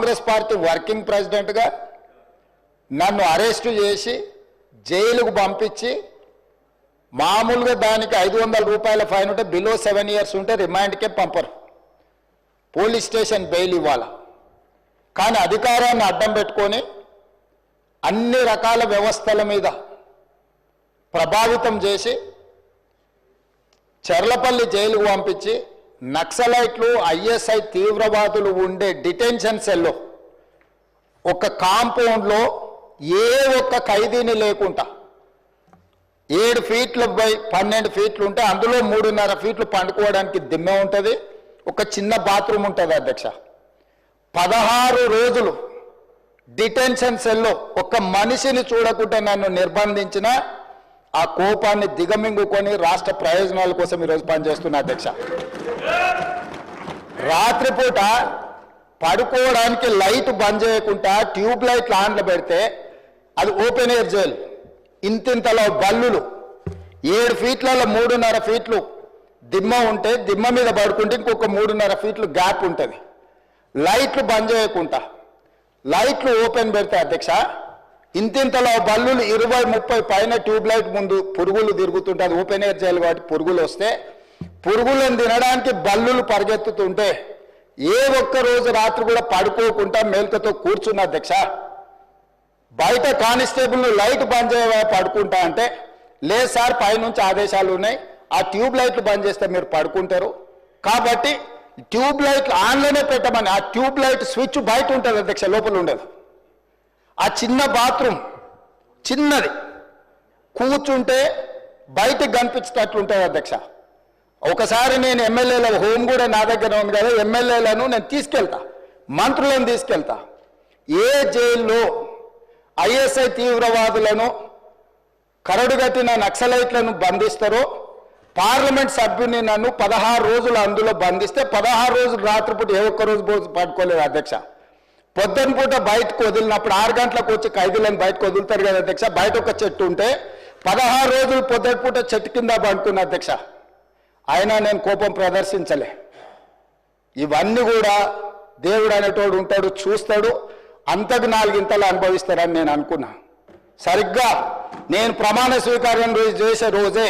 Congress party working ప్రెసిడెంట్గా నన్ను arrest చేసి జైలుకు పంపించి మామూలుగా దానికి 500 రూపాయల ఫైన్ ఉంటే బిలో 7 years ఉంటే రిమాండ్కే పంపరు, పోలీస్ స్టేషన్ బెయిల్ ఇవ్వాలి. కానీ అధికారాన్ని అడ్డం పెట్టుకొని అన్ని రకాల వ్యవస్థల మీద ప్రభావితం చేసి చెర్లపల్లి జైలుకు పంపించి నక్సలైట్లు ఐఎస్ఐ తీవ్రవాదులు ఉండే డిటెన్షన్ సెల్లో ఒక కాంపౌండ్లో ఏ ఒక్క ఖైదీని లేకుండా 7 feet బై 12 feet ఉంటే అందులో 3.5 feet పండుకోవడానికి దిమ్మె ఉంటుంది, ఒక చిన్న బాత్రూమ్ ఉంటుంది అధ్యక్ష. 16 రోజులు డిటెన్షన్ సెల్లో ఒక్క మనిషిని చూడకుండా నన్ను నిర్బంధించిన ఆ కోపాన్ని దిగమింగుకొని రాష్ట్ర ప్రయోజనాల కోసం ఈరోజు పనిచేస్తున్నా అధ్యక్ష. రాత్రిపూట పడుకోవడానికి లైట్ బంద్ చేయకుండా ట్యూబ్ లైట్లు ఆన్లో పెడితే అది open air jail, ఇంతింతలో బల్లులు 7 feet 3.5 feet దిమ్మ ఉంటే దిమ్మ మీద పడుకుంటే ఇంకొక 3.5 feet గ్యాప్ ఉంటుంది. లైట్లు బంద్ చేయకుండా లైట్లు ఓపెన్ పెడితే అధ్యక్ష ఇంతింతలో బల్లులు 20-30 పైన ట్యూబ్ లైట్ ముందు పురుగులు తిరుగుతుంటే అది ఓపెన్ ఎయిర్ జైలు కాబట్టి పురుగులు వస్తే పురుగులను తినడానికి బల్లులు పరిగెత్తుతుంటే ఏ ఒక్క రోజు రాత్రి కూడా పడుకోకుండా మేల్కతో కూర్చున్న అధ్యక్ష. బయట కానిస్టేబుల్ లైట్ బంద్ చేయ పడుకుంటా అంటే లేదు సార్ పైనుంచి ఆదేశాలు ఉన్నాయి, ఆ ట్యూబ్ లైట్లు బంద్ చేస్తే మీరు పడుకుంటారు కాబట్టి ట్యూబ్ లైట్లు ఆన్లోనే పెట్టమని. ఆ ట్యూబ్ లైట్ స్విచ్ బయట ఉంటుంది అధ్యక్ష, లోపల ఉండదు. ఆ చిన్న బాత్రూమ్ చిన్నది, కూర్చుంటే బయటకు కనిపించేటట్లుంటుంది అధ్యక్ష. ఒకసారి నేను ఎమ్మెల్యేల హోమ్ కూడా నా దగ్గర ఉంది కదా, ఎమ్మెల్యేలను నేను తీసుకెళ్తా, మంత్రులను తీసుకెళ్తా. ఏ జైల్లో ఐఎస్ఐ తీవ్రవాదులను కరడుగట్టిన నక్సలైట్లను బంధిస్తారో పార్లమెంట్ సభ్యుని నన్ను 16 రోజులు అందులో బంధిస్తే 16 రోజులు రాత్రిపూట ఏ ఒక్క రోజు పడుకోలేదు అధ్యక్ష. పొద్దున పూట బయటకు వదిలినప్పుడు 6 గంటలకు వచ్చి ఖైదీలను బయటకు వదులుతారు కదా అధ్యక్ష, బయట ఒక చెట్టు ఉంటే 16 రోజులు పొద్దున పూట చెట్టు కింద పడుకున్న అధ్యక్ష. అయినా నేను కోపం ప్రదర్శించలే. ఇవన్నీ కూడా దేవుడు అనేటోడు ఉంటాడు, చూస్తాడు, అంతకు 4 ఇంతలు అనుభవిస్తారని నేను అనుకున్నా. సరిగ్గా నేను ప్రమాణ స్వీకారం చేసే రోజే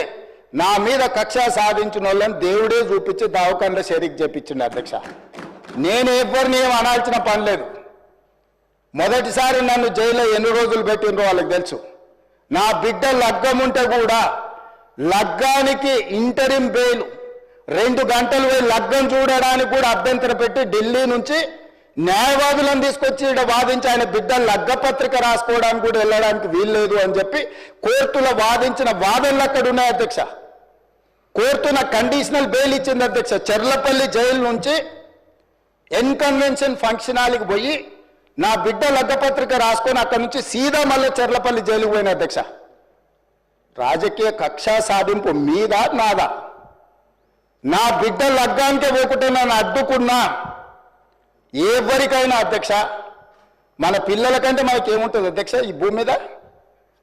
నా మీద కక్ష సాధించిన వాళ్ళని దేవుడే చూపించి దావకంలో షరీక్ చేపించిండు అధ్యక్ష. నేను ఎవరిని ఏం అనాల్సిన పని లేదు. మొదటిసారి నన్ను జైల్లో ఎన్ని రోజులు పెట్టినరో వాళ్ళకి తెలుసు. నా బిడ్డ లగ్గం ఉంటే కూడా లగ్గానికి ఇంటరిం బెయిల్ 2 గంటలు పోయి లగ్గం చూడడానికి కూడా అభ్యంతరం పెట్టి ఢిల్లీ నుంచి న్యాయవాదులను తీసుకొచ్చి ఇక్కడ వాదించి ఆయన బిడ్డ లగ్గపత్రిక రాసుకోవడానికి కూడా వెళ్ళడానికి వీల్లేదు అని చెప్పి కోర్టులో వాదించిన వాదనలు అక్కడ ఉన్నాయి అధ్యక్ష. కోర్టు నాకు కండిషనల్ బెయిల్ ఇచ్చింది అధ్యక్ష. చెర్లపల్లి జైలు నుంచి ఎన్కన్వెన్షన్ ఫంక్షన్ హాల్కి పోయి నా బిడ్డ లగ్గపత్రిక రాసుకొని అక్కడ నుంచి సీదా మళ్ళీ చెర్లపల్లి జైలుకు పోయిన అధ్యక్ష. రాజకీయ కక్ష సాధింపు మీద నాదా? నా బిడ్డ లగ్గానికే పోకుంటే నన్ను అడ్డుకున్నా ఎవరికైనా అధ్యక్ష, మన పిల్లల కంటే మనకేముంటుంది అధ్యక్ష ఈ భూమి మీద?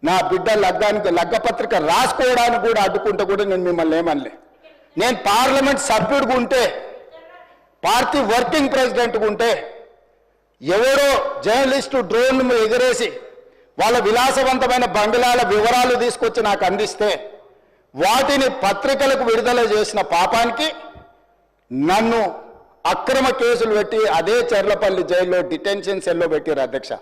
నా బిడ్డ లగ్గానికి లగ్గపత్రిక రాసుకోవడానికి కూడా అడ్డుకుంటే కూడా నేను మిమ్మల్ని ఏమనలే. నేను పార్లమెంట్ సభ్యుడిగా ఉంటే, పార్టీ వర్కింగ్ ప్రెసిడెంట్గా ఉంటే ఎవరో జర్నలిస్టు డ్రోన్ ఎగిరేసి వాళ్ళ విలాసవంతమైన బంగ్లాల వివరాలు తీసుకొచ్చి నాకు అందిస్తే వాటిని పత్రికలకు విడుదల చేసిన పాపానికి నన్ను అక్రమ కేసులు పెట్టి అదే చెర్లపల్లి జైల్లో డిటెన్షన్ సెల్లో పెట్టారు అధ్యక్ష.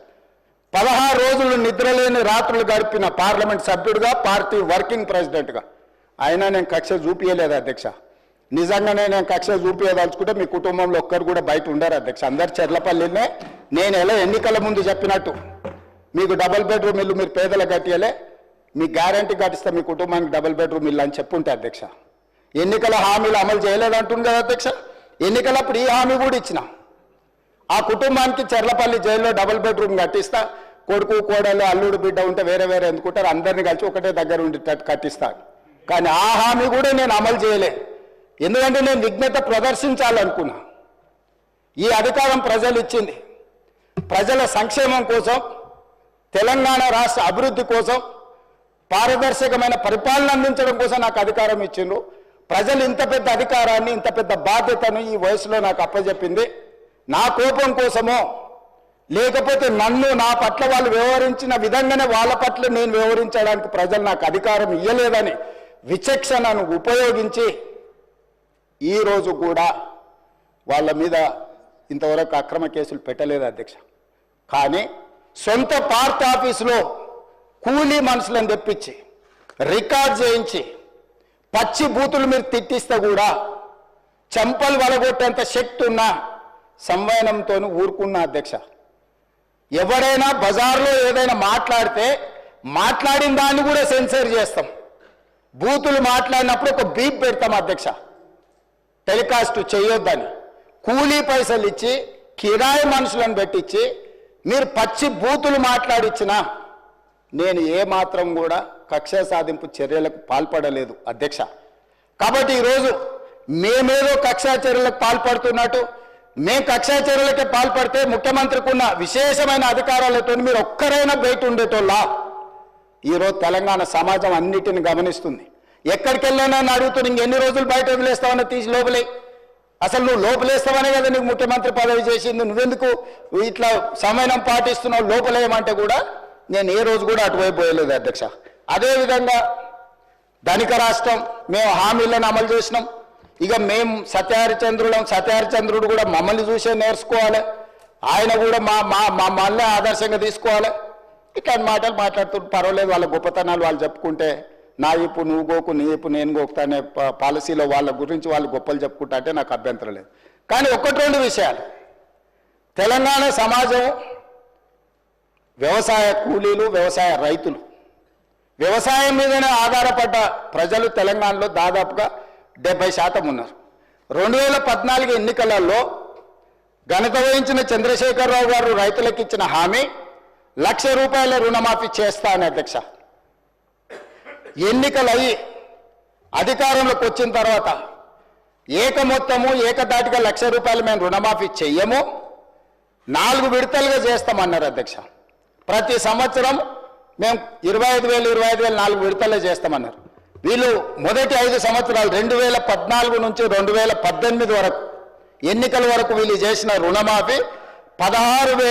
16 రోజులు నిద్రలేని రాత్రులు గడిపిన పార్లమెంట్ సభ్యుడిగా, పార్టీ వర్కింగ్ ప్రెసిడెంట్గా అయినా నేను కక్ష చూపించలేదు అధ్యక్ష. నిజంగానే నేను కక్ష చూపించదలుచుకుంటే మీ కుటుంబంలో ఒక్కరు కూడా బయట ఉండరు అధ్యక్ష. అందరు చెర్లపల్లినే. నేను ఎలా ఎన్నికల ముందు చెప్పినట్టు మీకు డబుల్ బెడ్రూమ్ ఇల్లు మీరు పేదలకు కట్టియలే, మీ గ్యారంటీ కట్టిస్తే మీ కుటుంబానికి డబుల్ బెడ్రూమ్ ఇల్లు అని చెప్పుంటే అధ్యక్ష. ఎన్నికల హామీలు అమలు చేయలేదంటుంది కదా అధ్యక్ష. ఎన్నికలప్పుడు ఈ హామీ కూడా ఇచ్చిన. ఆ కుటుంబానికి చెర్లపల్లి జైల్లో డబుల్ బెడ్రూమ్ కట్టిస్తా, కొడుకు కోడలు అల్లుడు బిడ్డ ఉంటే వేరే వేరే ఎందుకుంటారు, అందరినీ కలిసి ఒకటే దగ్గర ఉండేటట్టు కట్టిస్తాను. కానీ ఆ హామీ కూడా నేను అమలు చేయలే. ఎందుకంటే నేను విఘ్నత ప్రదర్శించాలనుకున్నా. ఈ అధికారం ప్రజలు ఇచ్చింది ప్రజల సంక్షేమం కోసం, తెలంగాణ రాష్ట్ర అభివృద్ధి కోసం, పారదర్శకమైన పరిపాలన అందించడం కోసం నాకు అధికారం ఇచ్చిండ్రు. ప్రజలు ఇంత పెద్ద అధికారాన్ని, ఇంత పెద్ద బాధ్యతను ఈ వయసులో నాకు అప్పచెప్పింది. నా కోపం కోసమో లేకపోతే నన్ను నా పట్ల వాళ్ళు వ్యవహరించిన విధంగానే వాళ్ళ పట్ల నేను వ్యవహరించడానికి ప్రజలు నాకు అధికారం ఇవ్వలేదని విచక్షణను ఉపయోగించి ఈరోజు కూడా వాళ్ళ మీద ఇంతవరకు అక్రమ కేసులు పెట్టలేదు అధ్యక్ష. కానీ సొంత పార్టీ ఆఫీసులో కూలీ మనుషులను తెప్పించి రికార్డ్ చేయించి పచ్చి బూతులు మీరు తిట్టిస్తే కూడా చెంపలు వలగొట్టేంత శక్తి ఉన్న సంవయనంతో ఊరుకున్న అధ్యక్ష. ఎవరైనా బజార్లో ఏదైనా మాట్లాడితే మాట్లాడిన దాన్ని కూడా సెన్సర్ చేస్తాం. బూతులు మాట్లాడినప్పుడు ఒక బీప్ పెడతాం అధ్యక్ష, టెలికాస్ట్ చేయొద్దని. కూలీ పైసలు ఇచ్చి కిరాయి మనుషులను పెట్టించి మీరు పచ్చి బూతులు మాట్లాడిచ్చినా నేను ఏమాత్రం కూడా కక్ష సాధింపు చర్యలకు పాల్పడలేదు అధ్యక్ష. కాబట్టి ఈరోజు మేమేదో కక్షా చర్యలకు పాల్పడుతున్నట్టు, మేము కక్షా చర్యలకే పాల్పడితే ముఖ్యమంత్రికి ఉన్న విశేషమైన అధికారాలతో మీరు ఒక్కరైనా బయట ఉండేటోళ్ళ. ఈరోజు తెలంగాణ సమాజం అన్నిటిని గమనిస్తుంది. ఎక్కడికి వెళ్ళానని అడుగుతున్నా, ఇంకెన్ని రోజులు బయట వదిలేస్తావని తీసి లోపలే. అసలు నువ్వు లోపలేస్తావనే కదా నీకు ముఖ్యమంత్రి పదవి చేసింది, నువ్వెందుకు ఇట్లా సమయం పాటిస్తున్నావు లోపలేయమంటే కూడా నేను ఏ రోజు కూడా అటువైపు పోయలేదు అధ్యక్ష. అదేవిధంగా ధనిక రాష్ట్రం, మేము హామీలను అమలు చేసినాం. ఇక మేము సత్యహరిచంద్రుడు కూడా మమ్మల్ని చూసే నేర్చుకోవాలి, ఆయన కూడా మళ్ళీ ఆదర్శంగా తీసుకోవాలి. ఇట్లాంటి మాటలు మాట్లాడుతుంటే పర్వాలేదు, వాళ్ళ గొప్పతనాలు వాళ్ళు చెప్పుకుంటే నా ఇప్పు నువ్వు గోకు నీ ఇప్పు నేను గోకుతా అనే పాలసీలో వాళ్ళ గురించి వాళ్ళు గొప్పలు చెప్పుకుంటా అంటే నాకు అభ్యంతరం లేదు. కానీ ఒకటి రెండు విషయాలు, తెలంగాణ సమాజం వ్యవసాయ కూలీలు, వ్యవసాయ రైతులు, వ్యవసాయం మీదనే ఆధారపడ్డ ప్రజలు తెలంగాణలో దాదాపుగా 70% ఉన్నారు. 2014 ఎన్నికలలో ఘనత వహించిన చంద్రశేఖరరావు గారు రైతులకు ఇచ్చిన హామీ ₹1,00,000 రుణమాఫీ చేస్తా అని అధ్యక్ష. ఎన్నికలయ్యి అధికారంలోకి వచ్చిన తర్వాత మొత్తము ఏకదాటిగా ₹1,00,000 మేము రుణమాఫీ చెయ్యము, 4 విడతలుగా చేస్తామన్నారు అధ్యక్ష. ప్రతి సంవత్సరం మేము 25,000 4 విడతలే చేస్తామన్నారు. వీళ్ళు మొదటి 5 సంవత్సరాలు 2014 నుంచి 2018 వరకు ఎన్నికల వరకు వీళ్ళు చేసిన రుణమాఫీ 16,000